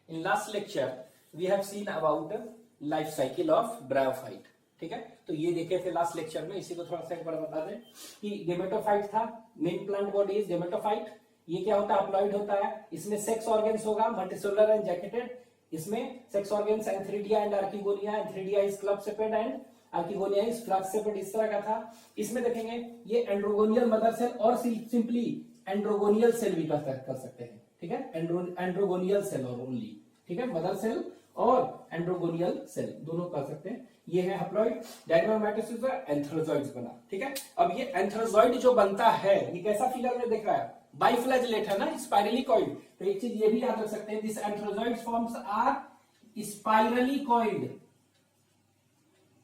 In last lecture we have seen about life cycle of bryophyte. ठीक है, तो ये देखे थे लास्ट लेक्चर में, इसी को थोड़ा सा एक बार बता दें कि गेमेटोफाइट था, main plant body is gametophyte. ये क्या होता है? हप्लॉइड होता है। इसमें सेक्स ऑर्गन्स होगा, मल्टीसेलुलर एंड जैकेटेड। इसमें sex organs antheridia and archegonia. Antheridia is club shaped and archegonia is flask shaped. इस तरह का था। इसमें देखेंगे ये एंड्रोगोनियल मदर सेल और सिंपली एंड्रोगोनियल सेल भी कर सकते हैं। ठीक है, एंड्रोगोनियल सेल और ओनली। ठीक है, मदर सेल और एंड्रोगोनियल सेल दोनों कर सकते हैं। ये है हप्लॉइड। डायग्रामेटोसिस का एंथ्रोजॉइड्स बना। ठीक है, अब ये एंथ्रोजॉइड जो बनता है ये कैसा फिगर में दिख रहा है? बाइफ्लैजेलेट है ना, स्पाइरली कॉइल्ड। तो एक चीज ये भी याद रख सकते हैं, this antherozoid forms are spirally coiled.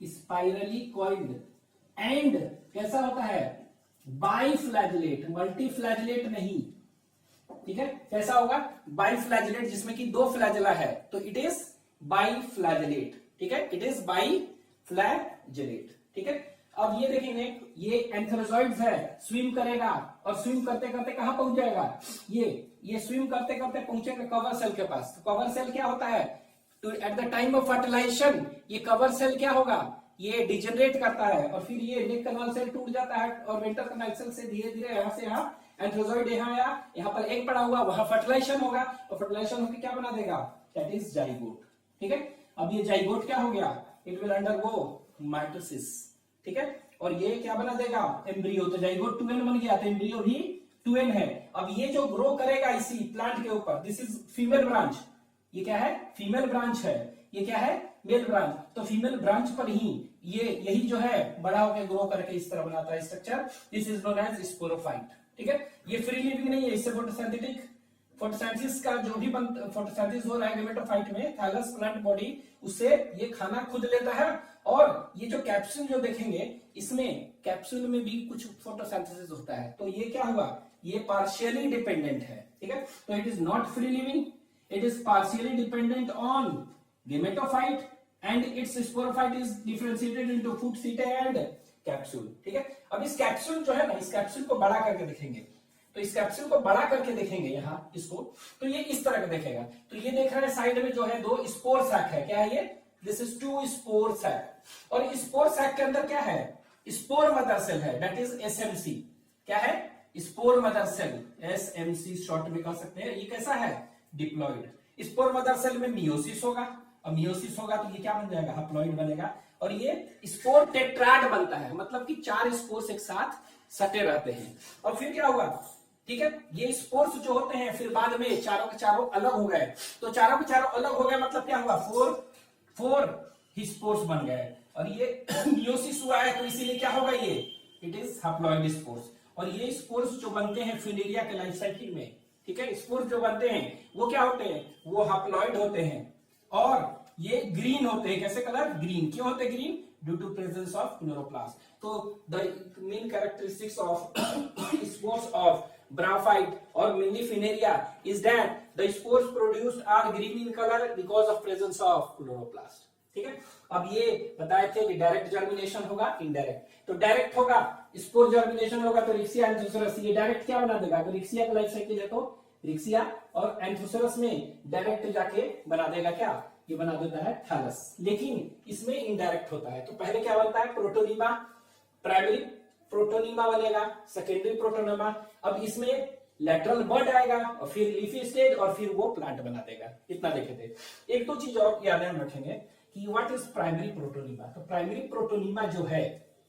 Spirally coiled and कैसा होता है? बाइफ्लैजेलेट, मल्टीफ्लैजेलेट नहीं। ठीक है, कैसा होगा? बाइफ्लैजेलेट, जिसमें कि दो फ्लैजेला है, तो इट इज बाइफ्लैजेलेट। ठीक है, इट इज बाइफ्लैजेलेट। ठीक है, अब ये देखेंगे ये एंथ्रोजॉइड्स है, स्विम करेगा और स्विम करते करते कहां पहुंच जाएगा? ये स्विम करते करते पहुंचेगा कवर सेल के पास। तो कवर सेल क्या होता है? At the time of fertilization ये कवर सेल क्या होगा? ये डिजेनरेट करता है और फिर ये नेक कनाल सेल टूट जाता है और वेंट्रल कनाल सेल से धीरे धीरे यहां से यहां एंथ्रोजॉइड यहाँ आया, यहाँ पर एग पड़ा हुआ, वहां फर्टिलाइजेशन होगा और फर्टिलाइजेशन होकर क्या बना देगा? That is zygote. ठीक है, अब ये जाइगोट क्या हो गया? It will undergo mitosis. ठीक है, और ये क्या बना देगा? एम्ब्रियो। तो जाइगोट 2n बन गया, तो एम्ब्रियो भी 2n है। अब ये जो ग्रो करेगा इसी प्लांट के ऊपर, दिस इज फीमेल ब्रांच। ये क्या है? फीमेल ब्रांच है। ये क्या है? Male branch. तो फीमेल ब्रांच पर ही ये यही जो है बड़ा होकर ग्रो करके इस तरह बनाता है structure. This is known as sporophyte. ठीक है, ये फ्री लिविंग नहीं है, इससे फोटोसिंथेटिक फोटोसिंथेसिस का जो भी फोटोसिंथेसिस हो रहा है गेमेटोफाइट में, थैलस प्लांट बॉडी, उससे ये खाना खुद लेता है। और ये जो कैप्सूल जो देखेंगे, इसमें कैप्सूल में भी कुछ फोटोसिंथेसिस होता है। तो ये क्या हुआ? ये पार्शियली डिपेंडेंट है। ठीक है, तो it is not free living, it is partially dependent on gametophyte and it's sporophyte is differentiated into food सीटे एंड कैप्सूल। ठीक है, अब इस कैप्सूल जो है ना, इस कैप्सूल को बड़ा करके देखेंगे, तो इस कैप्सूल को बड़ा करके देखेंगे यहां इसको, तो ये इस तरह का देखेगा। तो ये देख रहे हैं साइड में जो है दो स्पोर सैक है। क्या है ये? This is 2 spore sac. और स्पोर सैक के अंदर क्या है? Spore mother cell that, that इज एसएमसी। क्या है? Spore mother cell, SMC short में कह सकते हैं। ये कैसा है? डिप्लॉइड। स्पोर मदर सेल में मियोसिस होगा, और मियोसिस होगा तो ये क्या बन जाएगा? हप्लॉइड बनेगा। और ये स्पोर टेट्राड बनता है, मतलब कि 4 स्पोर्स एक साथ सटे रहते हैं। और फिर क्या हुआ? ठीक है, ये स्पोर्स जो होते हैं फिर बाद में चारों के चारों अलग हो गए। तो चारों के चारों अलग हो गए मतलब क्या हुआ? 4 ही स्पोर्स बन गए। और ये मियोसिस हुआ है, तो इसीलिए क्या होगा? ये इट इज हप्लॉइड स्पोर्स। और ये स्पोर्स जो बनते हैं फिनेरिया के लाइफ साइकिल में, ठीक है, स्पोर्स जो बनते हैं वो क्या होते हैं? वो हप्लॉइड होते हैं और ये ग्रीन होते हैं। कैसे कलर? ग्रीन। क्यों होते green? Due to presence of chloroplast. तो the main characteristics of spores of bryophyte or mainly Funaria is that the spores produced are green in color because of presence of chloroplast. ठीक है, अब ये बताए थे कि डायरेक्ट जर्मिनेशन होगा, indirect. तो डायरेक्ट होगा स्पोर जर्मिनेशन होगा तो रिक्सिया एंथ्रोसरस, ये डायरेक्ट क्या बना देगा? तो रिक्सिया का लाइफ साइकिल है तो रिक्सिया और एंथ्रोसरस में डायरेक्ट जाके बना देगा क्या? ये बना देता है थैलस। लेकिन इसमें इनडायरेक्ट होता है। तो पहले क्या बनता है? प्रोटोनीमा, प्राइमरी प्रोटोनीमा बनेगा, सेकेंडरी प्रोटोनीमा। अब इसमें लेटरल बड आएगा और फिर लीफी स्टेज और फिर वो प्लांट बना देगा। इतना देखे थे। एक तो चीज और याद रखेंगे कि व्हाट इज प्राइमरी प्रोटोनीमा। तो प्राइमरी प्रोटोनीमा जो है,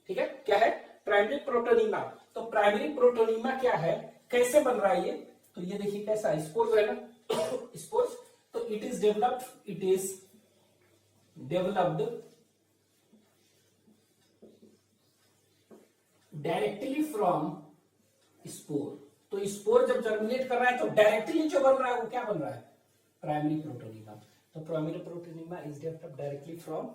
ठीक है, क्या है? Primary protonema. तो प्राइमरी प्रोटोनीमा क्या है? कैसे बन रहा है ये? तो ये देखिए कैसा स्पोर्स है ना, स्पोर्स। तो it is developed directly from spore. तो स्पोर जब जर्मिनेट कर रहा है तो डायरेक्टली जो बन रहा है वो क्या बन रहा है? Primary protonema. तो primary protonema is developed directly from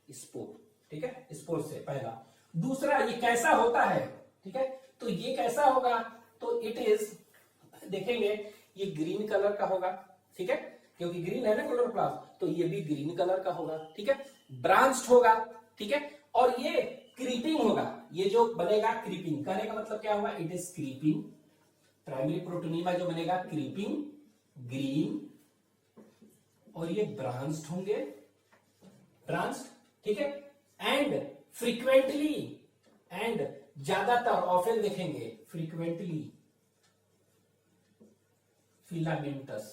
spore. ठीक है, स्पोर से पहला। दूसरा, ये कैसा होता है? ठीक है, तो ये कैसा होगा? तो इट इज, देखेंगे ये ग्रीन कलर का होगा। ठीक है, क्योंकि ग्रीन है ना क्लोरोप्लास्ट, तो ये भी ग्रीन कलर का होगा। ठीक है, ब्रांच्ड होगा। ठीक है, और ये क्रीपिंग होगा। ये जो बनेगा क्रीपिंग, कहने का मतलब क्या हुआ? It is creeping. Primary protonema जो बनेगा क्रीपिंग, ग्रीन और ये ब्रांच्ड होंगे, ब्रांच्ड, ठीक है। एंड फ्रीक्वेंटली, एंड ज्यादातर, ऑफन देखेंगे, फ्रीक्वेंटली फिलामेंटस,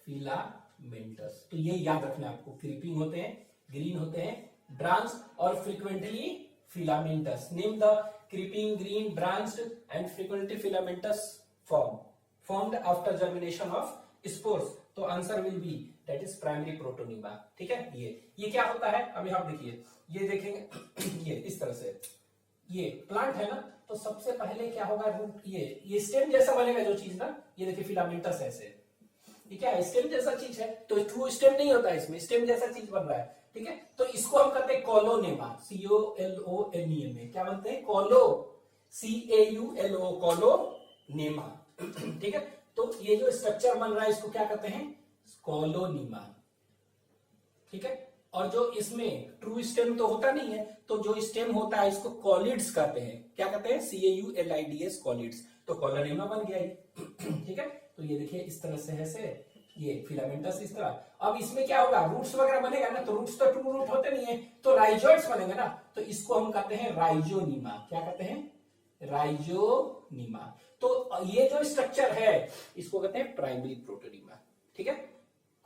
फिलामेंटस। तो ये याद रखना है आपको, क्रीपिंग होते हैं, ग्रीन होते हैं, ब्रांच और frequently filamentous. Name the creeping, green, branched and frequently filamentous form formed after germination of spores। तो answer will be that is primary protonema, ठीक है। ये क्या होता है, अभी आप देखिए, ये देखेंगे ये इस तरह से, ये प्लांट है ना, तो सबसे पहले क्या होगा, रूट, ये स्टेम जैसा बनेगा जो चीज ना, ये देखिए फिलामेंटस ऐसे, ये क्या है, स्टेम जैसा चीज है, तो ट्रू स्टेम नहीं होता है इसमें, स्टेम जैसा चीज बन रहा है, ठीक है। तो इसको हम कहते हैं कॉलोनेमा, COLONEMA, क्या बनते हैं, कॉलो, CAULO, कॉलोनेमा, ठीक है। तो ये जो स्ट्रक्चर बन रहा है इसको क्या कहते हैं, कॉलोनीमा, ठीक है। और जो इसमें ट्रू स्टेम तो होता नहीं है, तो जो स्टेम होता है इसको कॉलिड्स कहते हैं, क्या कहते हैं, CAULIDS, कॉलिड्स। तो कॉलोनीमा बन गया ये, ठीक है। तो ये देखिए इस तरह से है, ये फिलामेंटस इस तरह। अब इसमें क्या होगा, रूट्स वगैरह बनेगा ना, तो रूट्स तो ट्रू रूट होते नहीं है, तो राइजोइड्स बनेंगे ना, तो इसको हम कहते हैं राइजोनीमा, क्या कहते हैं, राइजोनीमा। तो ये जो स्ट्रक्चर है इसको कहते हैं प्राइमरी प्रोटोनीमा, ठीक है।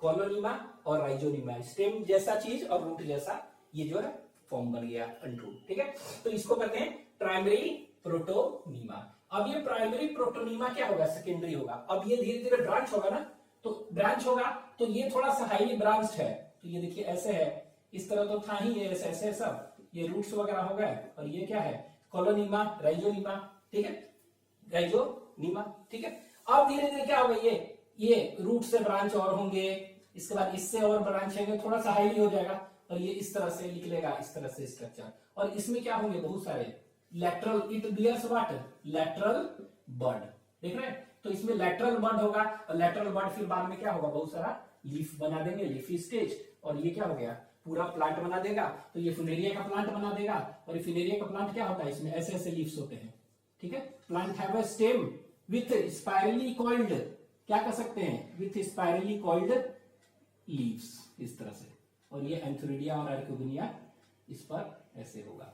कॉलोनीमा और राइजोनीमा, स्टेम जैसा चीज और रूट जैसा ये जो है फॉर्म बन गया अनरूट, ठीक है। तो इसको कहते हैं प्राइमरी प्रोटोनीमा। अब ये प्राइमरी प्रोटोनीमा क्या होगा, सेकेंडरी होगा। अब ये धीरे धीरे ब्रांच होगा ना, तो ब्रांच होगा, तो ये थोड़ा सा हाईली ब्रांच्ड है, तो ये देखिए ऐसे है, इस तरह तो था ही, ऐसे ऐसे सब ये रूट्स वगैरह हो गए, और ये क्या है, कॉलोनीमा, राइजोनीमा, ठीक है, राइजोनीमा, ठीक है। अब धीरे धीरे क्या होगा, ये रूट से ब्रांच और होंगे, इसके बाद इससे और ब्रांच होंगे, थोड़ा सा हाईली हो जाएगा, और ये इस तरह से निकलेगा, इस तरह से स्ट्रक्चर। और इसमें क्या होंगे, बहुत सारे lateral, it bears what, lateral bud, देख रहे हैं। तो इसमें लैटरल बड होगा, और लैटरल बड फिर बाद में क्या होगा, बहुत सारा लीफ बना देंगे, लीफी स्टेज, और ये क्या हो गया, पूरा प्लांट बना देगा। तो ये फिनेरिया का प्लांट बना देगा, और ये फिनेरिया का प्लांट क्या होता है, इसमें ऐसे ऐसे लीव्स होते हैं, ठीक है। Plant have a stem with spirally coiled, क्या कर सकते हैं, विथ स्पाइरली कॉइल्ड लीव्स, इस तरह से। और ये एंथोरिडिया और आर्कियोगोनिया इस पर ऐसे होगा,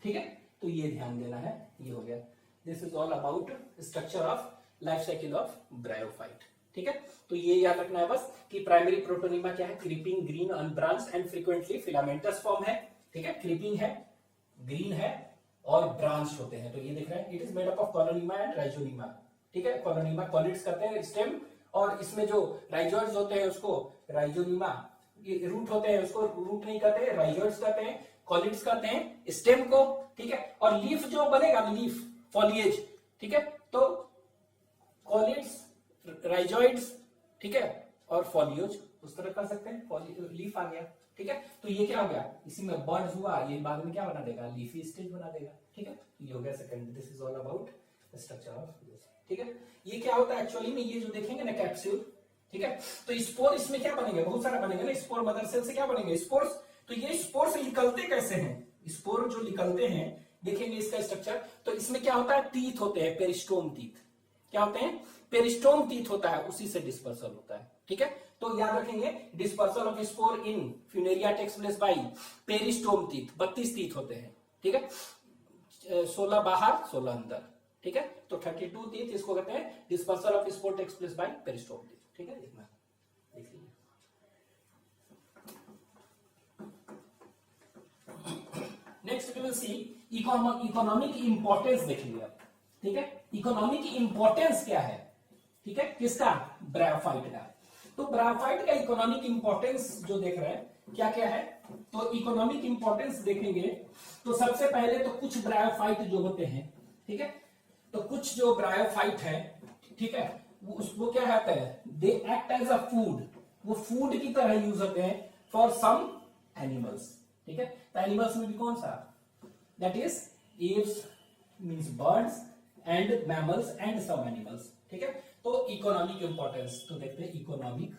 ठीक है। तो ये ध्यान देना है, ये हो गया। This is all about structure of life cycle of bryophyte, ठीक है। तो ये याद रखना है बस कि प्राइमरी प्रोटोनीमा क्या है, creeping, green, unbranched and frequently filamentous form है, ठीक है। क्रीपिंग है, ग्रीन है और ब्रांच होते हैं। तो ये दिख रहा है, it is made up of chloronema and rhizonema, ठीक है। कॉलोनीमा कॉलिड्स कहते हैं स्टेम, और इसमें जो राइजोइड्स होते हैं उसको राइजोनीमा, ये रूट होते हैं उसको रूट नहीं कहते, राइजोइड्स कहते हैं, कॉलिड्स कहते हैं स्टेम को, ठीक है। और लीफ जो बनेगा, लीफ, फॉलिएज, ठीक है। तो कॉलिड्स, राइजोइड्स, ठीक है, और फॉलियोज उस तरह कर सकते हैं, लीफ आ गया, ठीक है। तो ये क्या हो गया, इसी में बर्ड्स हुआ, ये बाद में क्या बना देगा, लीफी स्टेज बना देगा, ठीक है। ये हो गया second. This is all about structure of this, ठीक है। ये क्या होता है एक्चुअली में, ये जो देखेंगे ना कैप्सूल, ठीक है। तो स्पोर इसमें क्या बनेंगे, बहुत सारा बनेंगे ना, स्पोर मदर सेल से क्या बनेंगे, स्पोर्स। तो ये स्पोर्स निकलते कैसे हैं, स्पोर जो निकलते हैं, देखेंगे इसका स्ट्रक्चर। तो इसमें क्या होता है, टीथ होते हैं, पेरिस्टोम टीथ, क्या होते हैं, पेरिस्टोम टीथ होता है, उसी से डिस्पर्सल होता है, ठीक है। तो याद रखेंगे, dispersal of spore in Funaria takes place by peristome teeth, 32 teeth होते हैं, ठीक है। 16 बाहर 16 अंदर, ठीक है। तो 32 टीथ इसको कहते हैं dispersal of spore takes place by peristome teeth, ठीक है। देखना, देख लीजिए। Next we will see economic importance, देखेंगे आप, ठीक है। इकोनॉमिक इंपॉर्टेंस क्या है, ठीक है, किसका, ब्रायोफाइट का। तो ब्रायोफाइट का इकोनॉमिक इंपॉर्टेंस जो देख रहे हैं क्या क्या है, तो इकोनॉमिक इंपॉर्टेंस देखेंगे तो सबसे पहले तो कुछ ब्रायोफाइट जो होते हैं, ठीक है। तो कुछ जो ब्रायोफाइट है, ठीक है, वो क्या कहते हैं, they act as a food, वो फूड की तरह यूज होते हैं फॉर सम एनिमल्स, ठीक है। तो एनिमल्स में भी कौन सा, that is Aves means birds and mammals and some animals, ठीक है। तो इकोनॉमिक इंपॉर्टेंस, तो देखते हैं इकोनॉमिक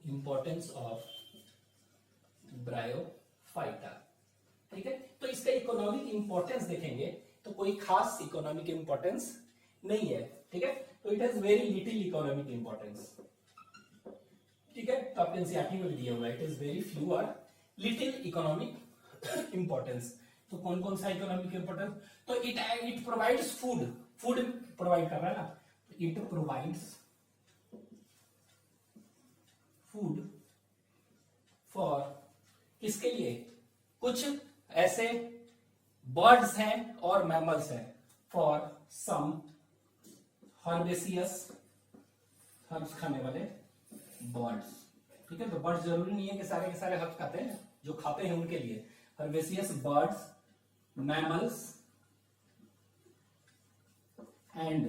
इंपॉर्टेंस ऑफ ब्रायोफाइटा, ठीक है। तो इसका इकोनॉमिक इंपॉर्टेंस देखेंगे तो कोई खास इकोनॉमिक इंपॉर्टेंस नहीं है, ठीक है। तो it has very little economic importance, ठीक है। तो आपके एनसीईआरटी में भी दिया हुआ है, इट इज वेरी फ्यू और लिटिल इकोनॉमिक इंपॉर्टेंस। तो कौन कौन सा इकोनॉमिक इंपॉर्टेंस, तो it provides food, food provide कर रहा है ना, इट प्रोवाइड्स फूड फॉर, किसके लिए, कुछ ऐसे बर्ड्स हैं और मैमल्स हैं, फॉर सम हर्बेसियस, हर्ब्स खाने वाले बर्ड्स, ठीक है। तो बर्ड्स जरूरी नहीं है कि सारे के सारे हर्ब्स खाते हैं, जो खाते हैं उनके लिए herbaceous birds, mammals and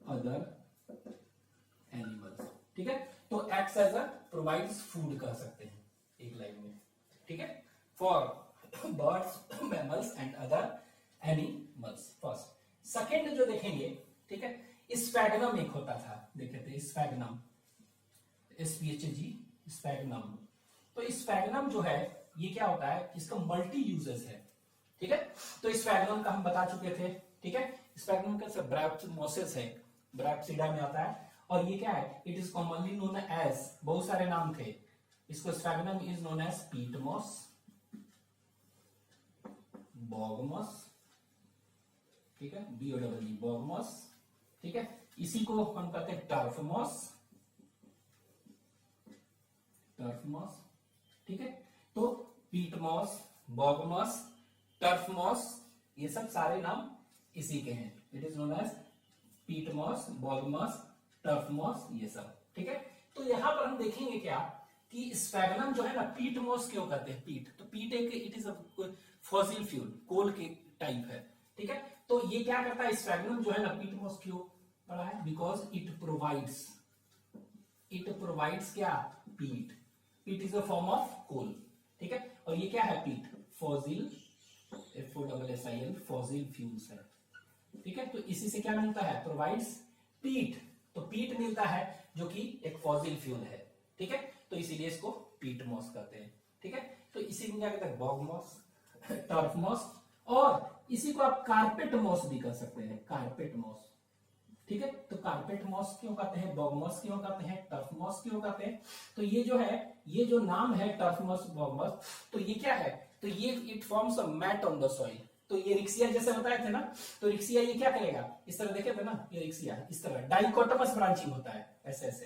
other animals, ठीक है। तो acts as a provides food कह सकते हैं एक लाइन में, ठीक है, for birds, mammals and other animals. First. Second जो देखेंगे, ठीक है, स्फैगनम एक होता था, देखे थे स्फैगनम, SPHG, स्फैगनम। तो स्फैगनम जो है ये क्या होता है, इसका मल्टी यूजेस है, ठीक है। तो स्फैगनम का हम बता चुके थे, ठीक है। स्फैगनम का ब्रैक्टोमोसिस है, ब्रैक्टिसिडा में आता है, और ये क्या है, it is commonly known as, बहुत सारे नाम थे इसको, sphagnum is known as peat moss, bog moss, ठीक है, BOWG, बॉग मॉस, ठीक है। इसी को हम कहते हैं टर्फ मॉस, टर्फ मॉस, ठीक है। तो peat moss, bog moss, turf moss, ये सब सारे नाम इसी के हैं, it is known as peat moss, bog moss, turf moss, ये सब, ठीक है। तो यहां पर हम देखेंगे क्या कि स्फैगनम जो है ना, पीट मॉस क्यों कहते हैं, पीट, तो पीट एक, it is a fossil fuel, coal के टाइप है, ठीक है। तो ये क्या करता है, स्फैगनम जो है ना, पीट मॉस क्यों पड़ा है, बिकॉज इट प्रोवाइड्स क्या, peat, peat is a form of coal, ठीक है। और ये क्या है, पीट, फॉसिल, FOSSIL, फॉसिल फ्यूल्स है, ठीक है। तो इसी से क्या मिलता है, प्रोवाइड्स पीट, तो पीट मिलता है जो कि एक फॉसिल फ्यूल है, ठीक है। तो इसीलिए इसको पीट मॉस कहते हैं, ठीक है। तो इसी को क्या कहते हैं, बॉग मॉस, टर्फ मॉस, और इसी को आप कारपेट मॉस भी कह सकते हैं, कारपेट मॉस, ठीक है। तो कारपेट मॉस क्यों कहते हैं, बॉग मॉस क्यों कहते हैं, टर्फ मॉस क्यों कहते हैं, तो ये जो है, ये जो नाम है टर्फ मॉस, बॉग मॉस, तो ये क्या है, तो ये it forms a mat on the soil. तो ये रिक्सिया जैसे बताए थे ना, तो रिक्सिया ये क्या करेगा, इस तरह देखे थे ना, ये रिक्सिया इस तरह डाइकोटमस ब्रांचिंग होता है, ऐसे ऐसे।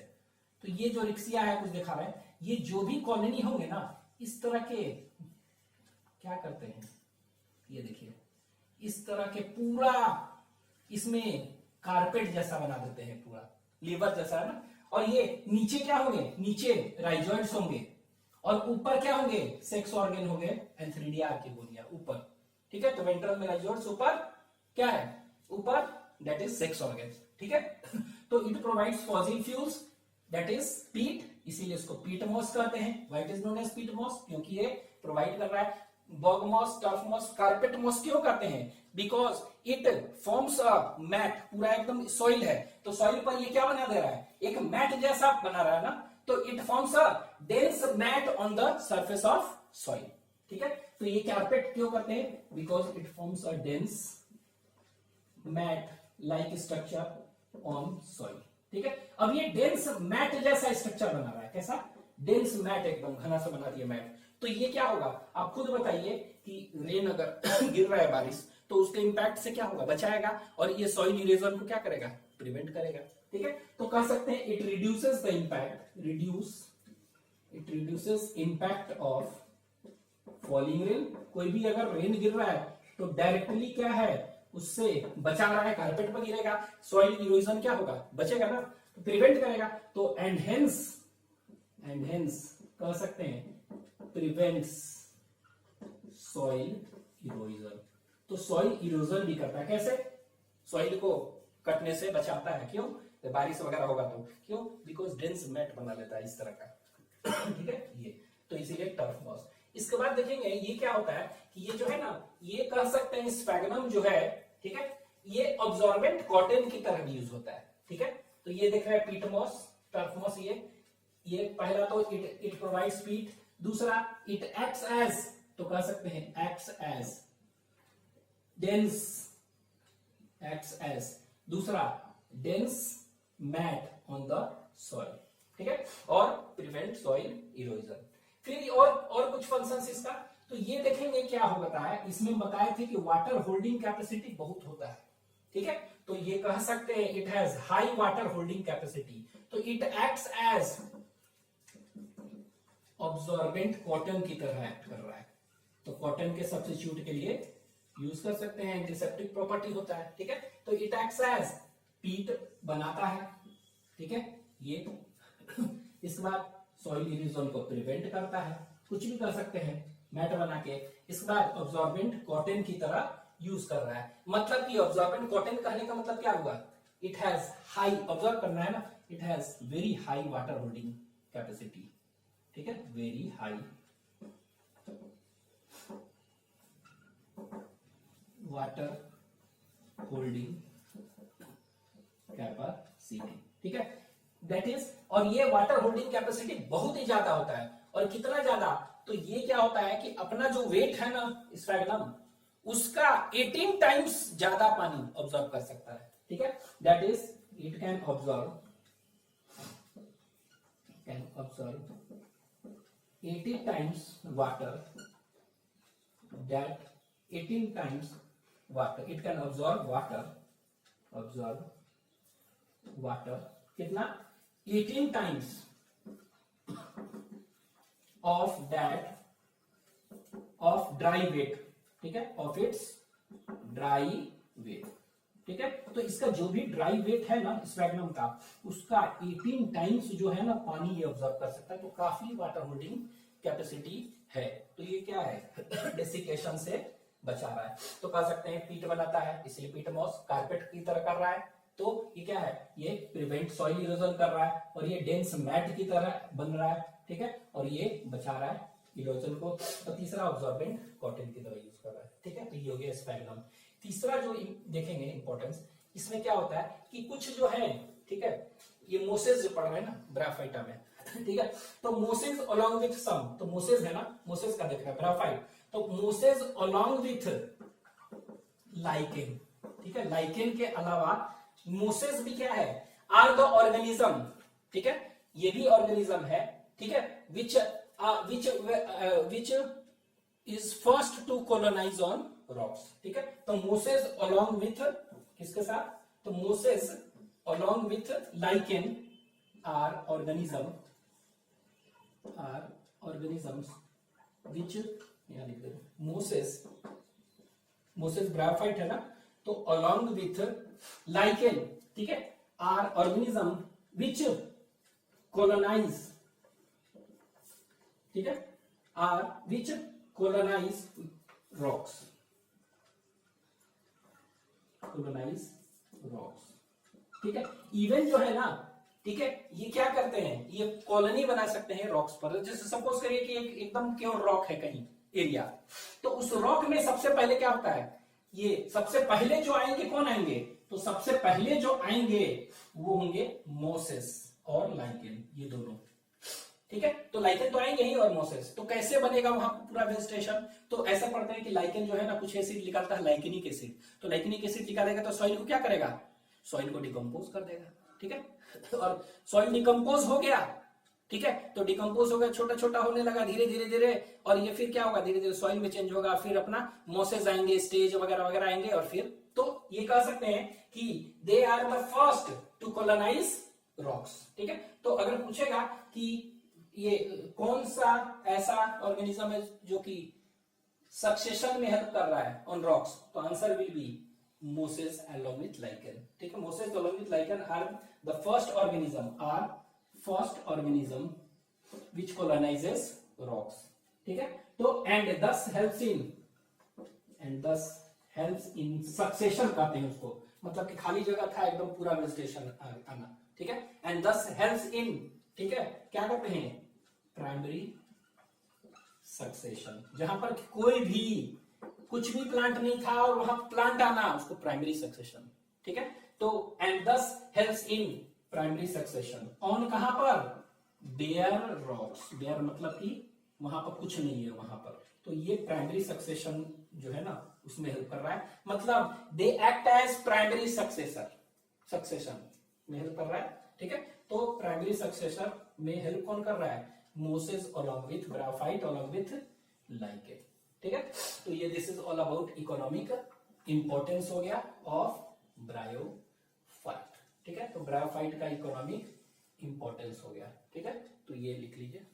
तो ये जो रिक्सिया है, कुछ दिखा रहा है, ये जो भी कॉलोनी होंगे ना, इस तरह के क्या करते हैं, ये देखिए, इस तरह के पूरा इसमें कारपेट जैसा बना देते हैं, पूरा लीवर जैसा है ना। और ये नीचे क्या होंगे, नीचे राइजोइड्स होंगे, और ऊपर क्या होंगे, सेक्स ऑर्गन होंगे, एंथ्रीडिया की बोलियां ऊपर, ठीक है। तो वेंट्रल में राइजोइड्स ऊपर क्या है, ऊपर, दैट इज सेक्स ऑर्गन, ठीक है। तो it provides fossil fuels, that is peat, इसीलिए इसको पीट मॉस कहते हैं। Why it is known as peat moss, क्योंकि ये प्रोवाइड कर रहा है। Bog moss, turf moss, carpet moss क्यों कहते हैं, because it forms a mat, पूरा एकदम सॉइल है, तो सॉइल पर ये क्या बना दे रहा है, एक मैट जैसा बना रहा है ना, तो it forms a dense mat on the surface of soil, ठीक है। तो ये कारपेट क्यों करते हैं, because it forms a dense mat like structure on soil, ठीक है। अब ये डेंस मैट जैसा स्ट्रक्चर बना रहा है, कैसा, डेंस मैट, एकदम घना सा बना दिया मैट। तो ये क्या होगा, आप खुद बताइए कि रेन अगर गिर रहा है, बारिश, तो उसके इंपैक्ट से क्या होगा, बचाएगा, और ये सॉइल इरोजन को क्या करेगा, प्रिवेंट करेगा, ठीक है। तो कह सकते हैं it reduces the impact, it reduces impact of falling rain. कोई भी अगर रेन गिर रहा है तो डायरेक्टली क्या है, उससे बचा रहा है, कारपेट पर गिरेगा, सॉइल इरोजन क्या होगा, बचेगा ना, तो प्रिवेंट करेगा। तो एंड हेंस कह सकते हैं प्रिवेंट्स सॉइल इरोजन। तो सॉइल इरोजन भी करता है, कैसे, सॉइल को कटने से बचाता है, क्यों, तो बारिश वगैरह होगा तो, क्यों, बिकॉज डेंस मैट बना लेता है इस तरह का, ठीक है। ये तो इसीलिए टर्फ मॉस। इसके बाद देखेंगे ये क्या होता है कि ये जो है ना, ये कह सकते हैं स्फैगनम जो है, ठीक है, ये अब्सॉर्बेंट कॉटन की तरह यूज होता है, ठीक है। तो ये देख रहे हैं पीट मॉस, टर्फ मॉस, ये पहला तो इट प्रोवाइड्स पीट, दूसरा इट एक्ट्स एज, तो कह सकते हैं acts as dense acts as, दूसरा dense mat on the soil, ठीक है, और प्रिवेंट सॉइल इरोजन। फिर और कुछ फंक्शंस इसका, तो ये देखेंगे क्या होता है, इसमें बताए थे कि वाटर होल्डिंग कैपेसिटी बहुत होता है, ठीक है, तो ये कह सकते हैं it has high water holding capacity, तो it acts as absorbent cotton की तरह एक्ट कर रहा है, तो कॉटन के सब्स्टिट्यूट के लिए यूज कर सकते हैं, एंटीसेप्टिक प्रॉपर्टी होता है, ठीक है, तो इट एक्ट्स एज पीट बनाता है, ठीक है, ये इसके बाद सॉइल इरोजन को प्रिवेंट करता है, कुछ भी कर सकते हैं मैट बना के, इसके बाद ऑब्जॉर्बेंट कॉटन की तरह यूज कर रहा है, मतलब कि ऑब्जॉर्बेंट कॉटन कहने का मतलब क्या हुआ, इट हैज हाई, ऑब्जॉर्व करना है ना, it has very high water holding capacity, ठीक है, very high water holding capacity, ठीक है, दैट इज, और ये वाटर होल्डिंग कैपेसिटी बहुत ही ज्यादा होता है, और कितना ज्यादा, तो ये क्या होता है कि अपना जो वेट है ना स्फेगनम, उसका 18 टाइम्स ज्यादा पानी ऑब्जॉर्व कर सकता है, ठीक है, that is it can absorb 80 times water, that 18 times water, it can absorb water, कितना, 18 times of that, of dry weight, ठीक है, ऑफ इट्स ड्राई वेट, ठीक है, तो इसका जो भी ड्राई वेट है ना स्फेगनम का, उसका 18 टाइम्स जो है ना पानी ये ऑब्जर्व कर सकता है, तो काफी वाटर होल्डिंग कैपेसिटी है, तो ये क्या है डेसिकेशन से बचा रहा है, तो कह सकते हैं पीट बनाता है, इसलिए पीट मॉस कार्पेट की तरह कर रहा है, तो ये क्या है, ये प्रिवेंट सॉइल इरोजन कर रहा है, और ये डेंस मैट की तरह बन रहा है, ठीक है, और ये बचा रहा है इरोजन को, और तीसरा ऑब्जॉर्बेंट कॉटन की तरह यूज कर रहा है, ठीक है, तो ये हो गया स्फेगनम। तीसरा जो देखेंगे इंपॉर्टेंस, इसमें क्या होता है कि कुछ जो है, ठीक है, ये मोसेस जो पढ़ रहे हैं ना ब्राफाइटा में, ठीक है, तो मोसेस अलोंग विथ सम, तो मोसेस है ना, मोसेस का देख रहा है ब्राफाइट, तो मोसेस अलोंग विथ लाइकेन, ठीक है, लाइकेन के अलावा मोसेस भी क्या है, आर द ऑर्गेनिज्म, ठीक है, ये भी ऑर्गेनिज्म है, ठीक है, which is first to colonize on rocks, ठीक है, तो मोसेस अलोंग विथ किसके साथ, तो mosses along with lichen are organisms which, यहां लिख दो मोसेस ब्रायोफाइट है ना, तो अलोंग विथ लाइकेन, ठीक है, आर ऑर्गेनिज्म विच कॉलोनाइज, ठीक है, आर विच कॉलोनाइज रॉक्स, ठीक है, इवन जो है ना, ठीक है, ये क्या करते हैं, ये कॉलोनी बना सकते हैं रॉक्स पर, जैसे सपोज करिए कि एकदम केवल रॉक है कहीं एरिया, तो उस रॉक में सबसे पहले क्या होता है, ये सबसे पहले जो आएंगे कौन आएंगे, तो सबसे पहले जो आएंगे वो होंगे मोसेस और लाइकेन, ये दोनों, ठीक है, तो लाइकेन तो आएंगे ही और मोसेस, तो कैसे बनेगा वहां पूरा वेजिटेशन, तो ऐसा पढ़ते हैं कि लाइकेन जो है ना कुछ एसिड निकालता है, लाइकेनिक एसिड, तो लाइकेनिक एसिड निकालेगा तो सॉइल को क्या करेगा, सॉइल को डिकम्पोज कर देगा, ठीक है, और सॉइल डिकम्पोज हो गया, ठीक है, तो डिकम्पोज हो गया, छोटा छोटा होने लगा धीरे धीरे धीरे, और ये फिर क्या होगा, धीरे धीरे सॉइल में चेंज होगा, फिर अपना मोसेस आएंगे, स्टेज वगैरह वगैरह आएंगे, और फिर तो ये कह सकते हैं कि they are the first to colonize rocks, ठीक है, तो अगर पूछेगा कि ये कौन सा ऐसा ऑर्गेनिज्म है जो कि सक्सेशन में हेल्प कर रहा है ऑन रॉक्स, तो answer will be Moses along with lichen, ठीक है, Moses along with lichen are the first organism which colonizes rocks, ठीक है, तो and thus helps in succession कहते हैं उसको, मतलब कि खाली जगह था एकदम पूरा वेजिटेशन आना, ठीक है, and thus helps in, ठीक है, क्या करते हैं, प्राइमरी सक्सेशन, जहां पर कोई भी कुछ भी प्लांट नहीं था और वहां प्लांट आना, उसको प्राइमरी सक्सेशन, ठीक है, तो एंड दस helps in primary succession on कहां पर, बेयर रॉक्स, बेयर मतलब कि वहां पर कुछ नहीं है वहां पर, तो ये प्राइमरी सक्सेशन जो है ना उसमें हेल्प कर रहा है, मतलब they act as primary succession में हेल्प कर रहा है। ठीक है, तो प्राइमरी सक्सेसर में हेल्प कौन कर रहा है? Moses along with bryophyte along with lichen. ठीक है, तो ये this is all about economic importance हो गया ऑफ ब्रायोफाइट। ठीक है, तो ब्रायोफाइट का इकोनॉमिक इंपॉर्टेंस हो गया। ठीक है, तो ये लिख लीजिए।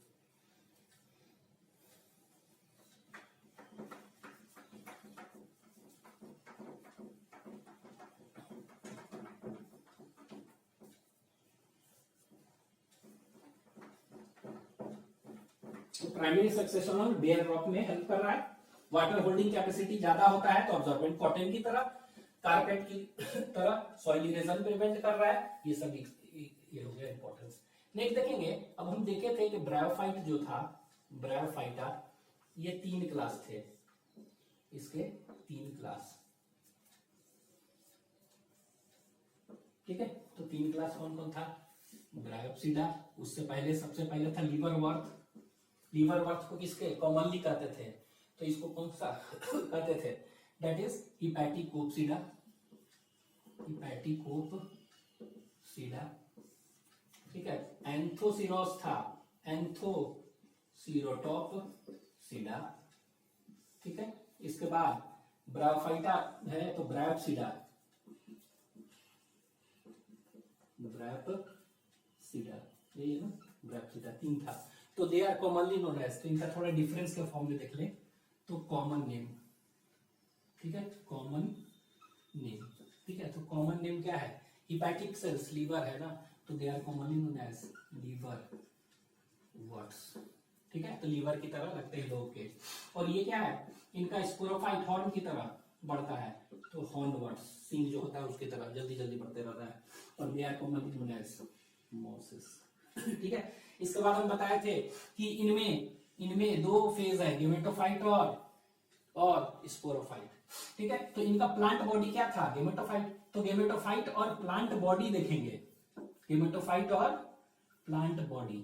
Primary succession on bare rock में हेल्प कर रहा है। वाटर होल्डिंग कैपेसिटी ज्यादा होता है तो अब्सॉर्बेंट कॉटन की तरह, कारपेट की तरह सॉइल इरोजन प्रिवेंट कर रहा है। ये सब ये हो गया इंपॉर्टेंस। नेक्स्ट देखेंगे, अब हम देखे थे कि ब्रायोफाइट जो था, ब्रायोफाइटा, ये 3 क्लास थे, इसके 3 क्लास। ठीक है, तो 3 क्लास कौन कौन था? ब्रायोप्सिडा, उससे पहले सबसे पहले था लिवरवर्थ। लिवरवर्थ को किसके कॉमनली कहते थे, तो इसको कौन सा कहते थे? That is hepaticopsida, hepaticopsida. ठीक है, एंथोसिरोस था, एंथोसिरोटोप्सिडा। ठीक है, इसके बाद ब्रायोफाइटा है तो ब्रायोप्सिडा, ब्रायोप्सिडा, ये ना ब्रायोप्सिडा 3 था। तो they are commonly known as, तो इनका थोड़ा डिफरेंस के फॉर्म में देख ले तो कॉमन नेम। ठीक है, कॉमन नेम। ठीक है, तो कॉमन नेम क्या है? हिपैटिक सेल्स, लीवर है ना, तो they are commonly known as liver liverworts है, तो लीवर की तरह लगते हैं लोग के। और ये क्या है? इनका स्पोरोफाइट हॉर्न की तरह बढ़ता है, तो हॉर्न वर्ट्स, सींग जो होता है उसकी तरह जल्दी जल्दी बढ़ते रहता है, और they are commonly known as mosses. ठीक है, इसके बाद हम बताए थे कि इनमें 2 फेज है, गेमेटोफाइट और स्पोरोफाइट। ठीक है, तो इनका प्लांट बॉडी क्या था? गेमेटोफाइट। तो गेमेटोफाइट और प्लांट बॉडी देखेंगे, गेमेटोफाइट और प्लांट बॉडी।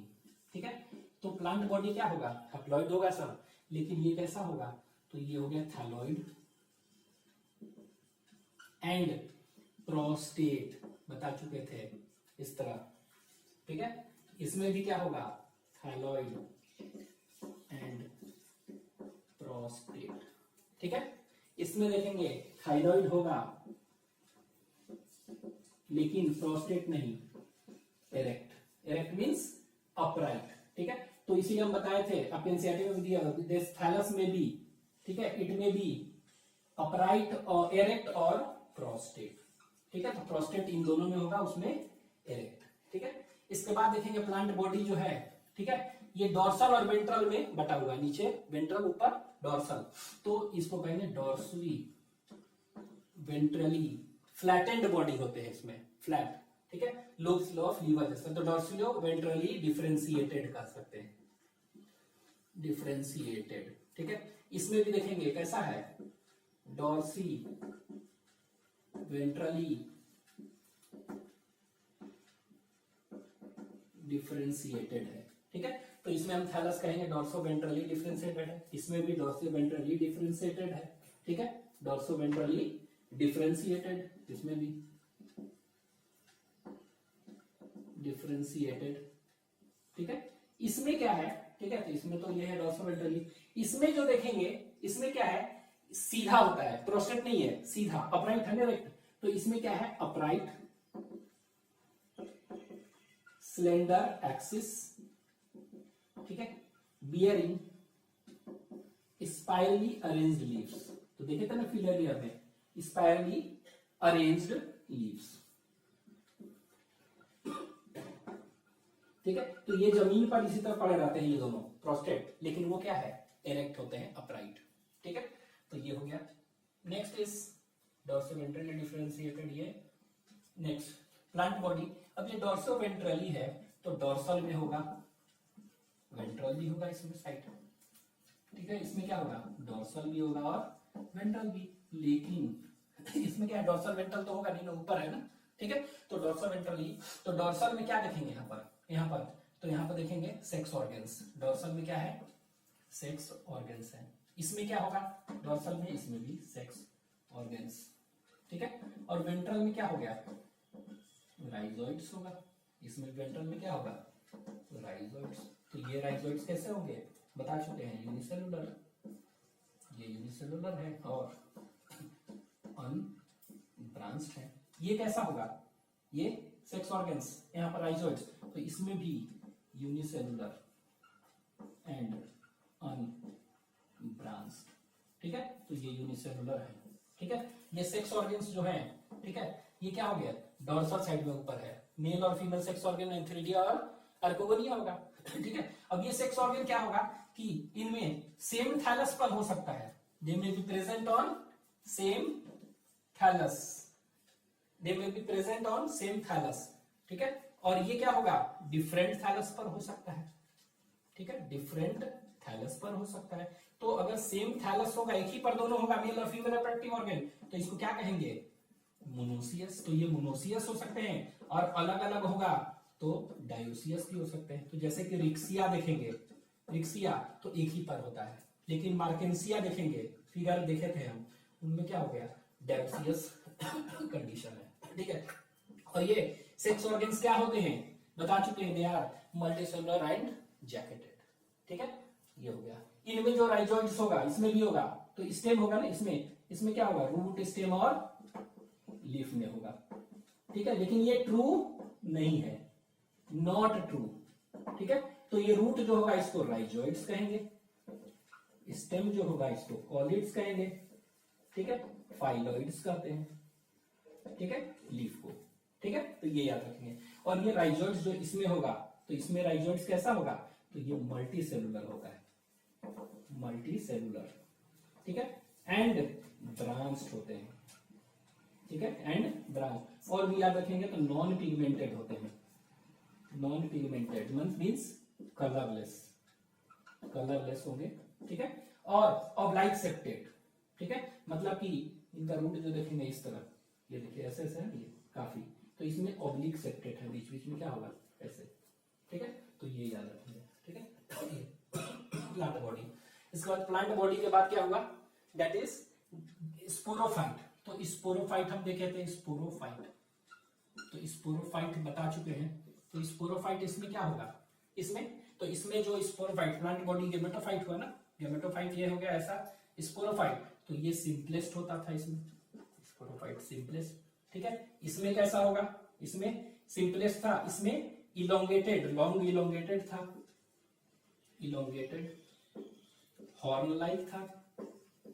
ठीक है, तो प्लांट बॉडी क्या होगा? हैप्लॉइड होगा सर, लेकिन ये कैसा होगा? तो ये हो गया थैलॉइड एंड प्रोस्टेट, बता चुके थे इस तरह। ठीक है, इसमें भी क्या होगा? थायलॉइड एंड प्रोस्टेट। ठीक है, इसमें देखेंगे थायलॉइड होगा लेकिन प्रोस्टेट नहीं, एरेक्ट। Erect means upright. ठीक है, तो इसीलिए हम बताए थे एपेंडिसाइटिस में दिया दिस थैलस में भी, ठीक है, इट में बी अपराइट और एरेक्ट और प्रोस्टेट। ठीक है, तो प्रोस्टेट इन दोनों में होगा, उसमें एरेक्ट। ठीक है, इसके बाद देखेंगे प्लांट बॉडी जो है, ठीक है, ये डॉर्सल और वेंट्रल में बटा हुआ है, नीचे वेंट्रल ऊपर डॉर्सल, तो इसको कहेंगे डॉर्सली वेंट्रली फ्लैटेंड बॉडी होते हैं इसमें, फ्लैट। ठीक है, लोग स्लो ऑफ लीवर जैसा, तो डॉर्सिलो वेंट्रली डिफरेंशिएटेड कर सकते हैं, डिफरेंशिएटेड। ठीक है, इसमें भी देखेंगे कैसा है, डॉर्सी वेंट्रली डिफरेंशिएटेड है। ठीक है, तो इसमें हम थैलस कहेंगे डॉर्सो वेंट्रली डिफरेंशिएटेड है, इसमें भी डॉर्सो वेंट्रली डिफरेंशिएटेड है। ठीक है, डॉर्सो वेंट्रली डिफरेंशिएटेड, इसमें भी डिफरेंशिएटेड। ठीक है, इसमें क्या है? ठीक है, तो इसमें तो ये है डॉर्सो वेंट्रली, इसमें जो देखेंगे इसमें क्या है, सीधा होता है, प्रोस्टेट नहीं है, सीधा अपराइट है डायरेक्ट, तो इसमें क्या है, अपराइट स्लेंडर एक्सिस। ठीक है, बियरिंग स्पाइरली अरेंज्ड लीव्स, तो देखे थे ना फिलर ईयर में, स्पाइरली अरेंज्ड लीव्स। ठीक है, तो ये जमीन पर इसी तरह पड़े रहते हैं ये दोनों प्रोस्टेट, लेकिन वो क्या है, एरेक्ट होते हैं, अपराइट। ठीक है, तो ये हो गया। नेक्स्ट इज डॉर्सोवेंट्रली डिफरेंशिएटेड, ये नेक्स्ट प्लांट बॉडी। अब ये डॉर्सोवेंट्रली है तो डॉर्सल में होगा, वेंट्रल भी होगा इसमें साइड। ठीक है, इसमें क्या होगा, डॉर्सल भी होगा और वेंट्रल भी, लेकिन इसमें क्या है, डॉर्सल वेंट्रल तो होगा नहीं ना, ऊपर है ना। ठीक है, तो डॉर्सल वेंट्रली, तो डॉर्सल में क्या देखेंगे यहाँ पर तो यहाँ पर देखेंगे सेक्स ऑर्गन्स। डॉर्सल में क्या है, सेक्स ऑर्गन्स है। इसमें क्या होगा, डोर्सल में इसमें भी सेक्स ऑर्गन्स, ठीक है। और वेंट्रल में क्या हो गया, राइजोइड्स होगा, इसमें वेंट्रल में क्या होगा, राइजोइड्स। तो ये राइजोइड्स कैसे होंगे, बता चुके हैं, यूनिसेलुलर, ये यूनिसेलुलर है और अनब्रांच्ड है। ये कैसा होगा, ये सेक्स ऑर्गन्स, यहां पर राइजोइड्स, तो इसमें भी यूनिसेलुलर एंड अनब्रांच्ड, ठीक है। तो ये यूनिसेलुलर है, ठीक है। ये सेक्स ऑर्गन्स जो है, ठीक है, ये क्या हो गया, डोर्सल साइड में ऊपर है, मेल और फीमेल सेक्स ऑर्गन एंथेरिडिया और अर्कोगोनिया होगा, ठीक है। अब ये सेक्स ऑर्गन क्या होगा कि इनमें सेम थैलस पर हो सकता है, they may be present on same thallus, they may be present on same thallus, ठीक है। और ये क्या होगा, डिफरेंट थैलस पर हो सकता है, ठीक है, डिफरेंट थैलस पर हो सकता है। तो अगर सेम थैलस होगा, एक ही पर दोनों होगा, मेल और फीमेल रिप्रोडक्टिव ऑर्गन, तो इसको क्या कहेंगे, मोनोसियस। तो ये मोनोसियस हो सकते हैं, और अलग अलग होगा तो डायोसियस भी हो सकते हैं। तो जैसे कि रिक्सिया देखेंगे, रिक्सिया तो एक ही पर होता है, लेकिन मार्केंसिया देखेंगे, फिगर देखे थे हम, उनमें क्या हो गया, डायोसियस कंडीशन है, ठीक है। और ये सेक्स ऑर्गन्स क्या होते हैं, बता चुके हैं, they are multicellular and jacketed, ठीक है। ये हो गया। इनमें जो राइजोइड्स होगा, इसमें भी होगा, तो स्टेम होगा ना, इसमें क्या होगा, रूट, स्टेम और लीफ में होगा, ठीक है। लेकिन ये ट्रू नहीं है, नॉट ट्रू, ठीक है। तो ये रूट जो होगा इसको राइजोइड्स कहेंगे, स्टेम जो होगा इसको कॉलिड्स कहेंगे, ठीक है, फाइलॉइड्स कहते हैं, ठीक है, लीफ को, ठीक है। तो ये याद रखेंगे। और ये राइजोइड्स जो इसमें होगा, तो इसमें राइजोइड्स कैसा होगा, तो ये मल्टी सेलुलर होगा, मल्टी सेलुलर, ठीक है, एंड ब्रांच्ड होते हैं, ठीक है, एंड ब्रांच। और भी याद रखेंगे तो नॉन पिगमेंटेड होते हैं, non pigmented means colourless, colourless होंगे, ठीक है। और ऑब्लाइक सेप्टेड, ठीक है, मतलब कि इनका रूट जो देखेंगे इस तरह, ये देखिए ऐसे ऐसे है ये काफी, तो इसमें ऑब्लिक सेप्टेड है, बीच बीच में क्या होगा ऐसे, ठीक है। तो ये याद रखेंगे, ठीक है। प्लांट बॉडी, इसके बाद प्लांट बॉडी के बाद क्या होगा, दैट इज स्पोरोफाइट। तो स्पोरोफाइट हम देखे थे, स्पोरोफाइट, तो स्पोरोफाइट बता चुके हैं। तो स्पोरोफाइट इसमें क्या होगा, तो इसमें जो स्पोरोफाइट, प्लांट बॉडी गेमेटोफाइट हुआ ना, गेमेटोफाइट ये हो गया ऐसा, स्पोरोफाइट तो ये सिंपलेस्ट होता था, इसमें स्पोरोफाइट सिंपलेस्ट, ठीक है। इसमें कैसा होगा, इसमें सिंपलेस्ट था, इसमें इलोंगेटेड, लॉन्ग इलोंगेटेड था, इलोंगेटेड हॉर्न लाइक था,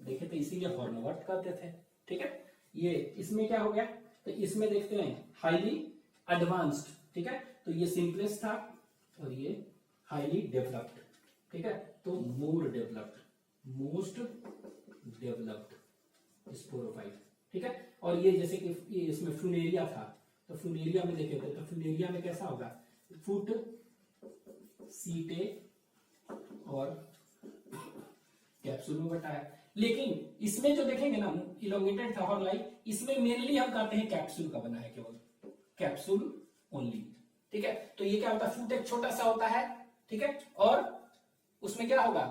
देखे थे, इसीलिए हॉर्नवर्ट कहते थे, ठीक है। ये इसमें क्या हो गया, तो इसमें देखते हैं हाईली एडवांस्ड, ठीक है। तो ये सिंपलेस्ट था और ये हाईली डेवलप्ड, ठीक है। तो more developed, most developed sporophyte, ठीक है। और ये जैसे कि ये इसमें फ्लूनेरिया था, तो फ्लूनेरिया में देखे थे, तो फ्लूनेरिया में कैसा होगा, फुट, सीटे और कैप्सूल में बताया। लेकिन इसमें जो देखेंगे ना, इलोंगेटेड था हॉर्न लाइक, इसमें मेनली हम कहते हैं कैप्सूल का बना है, केवल कैप्सूल ओनली, ठीक है। तो ये क्या होता है, फुट एक छोटा सा होता है, ठीक है, और उसमें क्या होगा,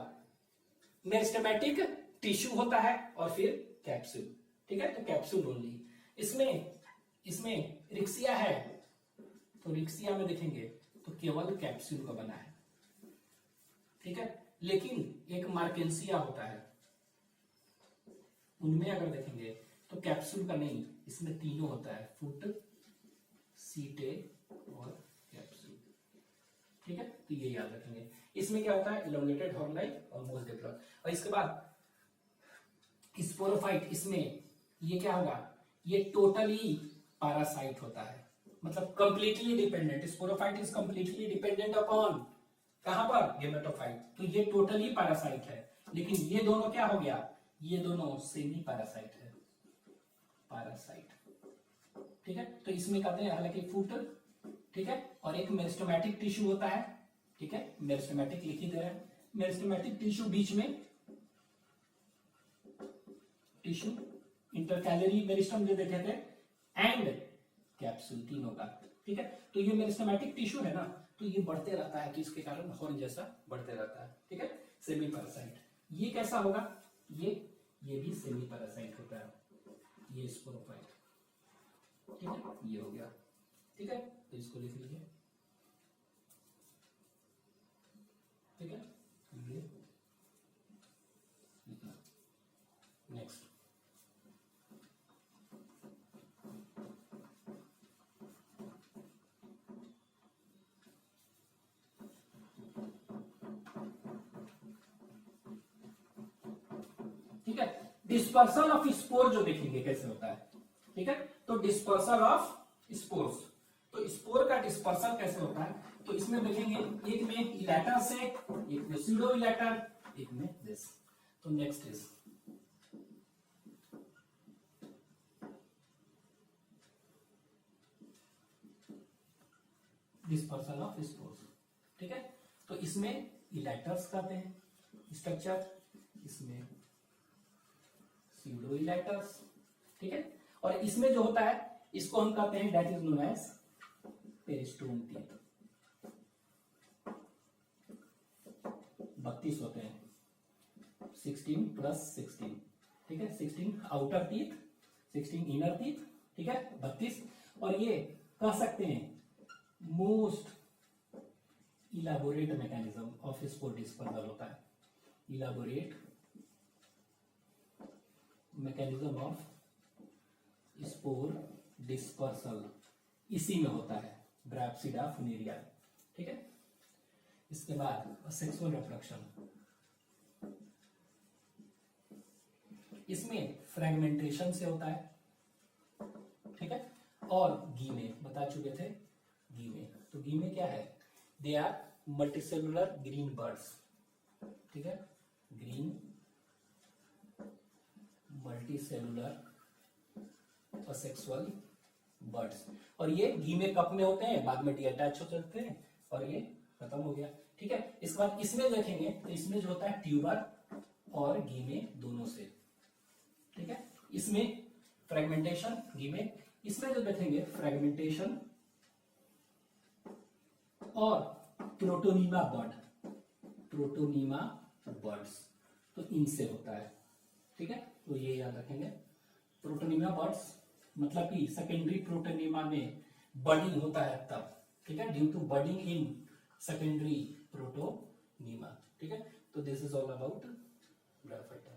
मेरिस्टेमेटिक टिश्यू होता है और फिर कैप्सूल, ठीक है। तो कैप्सूल ओनली। इसमें रिक्सिया है, तो रिक्सिया में देखेंगे तो केवल कैप्सूल का बना है, ठीक है। लेकिन एक मार्केंसिया होता है, उनमें अगर देखेंगे तो कैप्सूल का नहीं, इसमें तीनों होता है, फुट, सीटे और कैप्सूल, ठीक है। तो ये याद रखेंगे। इसमें क्या होता है, इलोंगेटेड हॉर्न लाइक और मोस्ट डेवलप्ड। और इसके बाद स्पोरोफाइट, इसमें ये क्या होगा, ये टोटली पैरासाइट होता है, मतलब completely dependent, sporophyte is completely dependent upon, कहां पर, गेमेटोफाइट। तो ये टोटली पैरासाइट है, लेकिन ये दोनों क्या हो गया, ये दोनों सेमी पैरासाइट है, पैरासाइट, ठीक है। तो इसमें कहते हैं हालांकि फुट, ठीक है, और एक मेरिस्टेमेटिक टिश्यू होता है, ठीक है, मेरिस्टेमेटिक लिख ही दे रहे हैं, मेरिस्टेमेटिक टिश्यू बीच में टिश्यू, इंटरकैलरी मेरिस्टम जो देखे थे, एंड कैप्सूल, तीनों का, ठीक है। तो ये मेरिस्टेमेटिक टिश्यू है ना, तो ये बढ़ते रहता है, कि इसके कारण हॉर्न जैसा बढ़ते रहता है, ठीक है, सेमी पैरासाइट। ये कैसा होगा, ये भी सेमी पैरासाइट होता है, ये स्पोरोफाइट, ठीक है, ये हो गया, ठीक है, तो इसको लिख लीजिए, ठीक है, ये लिखना। नेक्स्ट, ठीक है, डिस्पर्सल ऑफ स्पोर जो देखेंगे कैसे होता है, ठीक है, तो डिस्पर्सल ऑफ स्पोर्स, तो स्पोर का डिस्पर्सल कैसे होता है, तो इसमें देखेंगे एक में इलेटर से, एक में स्यूडो इलेटर, एक में दिस। तो next is dispersal of spores, ठीक है, तो इसमें इलेटर्स कहते हैं स्ट्रक्चर, इसमें स्यूडो इलेटर्स, ठीक है, और इसमें जो होता है इसको हम कहते हैं that is known as peristome teeth. 32 होते हैं, 16 प्लस 16, ठीक है, 16 आउटर टीथ, 16 इनर टीथ, ठीक है, 32, और ये कह सकते हैं most elaborate mechanism of spore dispersal होता है, elaborate mechanism of spore dispersal इसी में होता है, ब्रैप्सिडा फुनेरिया, ठीक है। इसके बाद सेक्सुअल रिप्रोडक्शन, इसमें फ्रेगमेंटेशन से होता है, ठीक है, और गीमे बता चुके थे, गीमे, तो गीमे क्या है, they are multicellular green birds, ठीक है, ग्रीन मल्टीसेलुलर असेक्सुअल बर्ड्स, और ये गीमे कप में होते हैं, बाद में डीअटैच हो जाते हैं और ये खत्म हो गया, ठीक है। इसके बाद इसमें देखेंगे तो इसमें जो होता है ट्यूबर और गीमे दोनों से, ठीक है, इसमें फ्रेगमेंटेशन गीमे, इसमें जो देखेंगे फ्रेगमेंटेशन और प्रोटोनीमा बर्ड, प्रोटोनीमा बर्ड्स, तो इनसे होता है, ठीक है, तो ये याद रखेंगे। प्रोटोनीमा बर्ड्स मतलब कि सेकेंडरी प्रोटोनीमा में बर्डिंग होता है तब, ठीक है, due to budding in secondary protonema, ठीक है, तो this is all about graphite.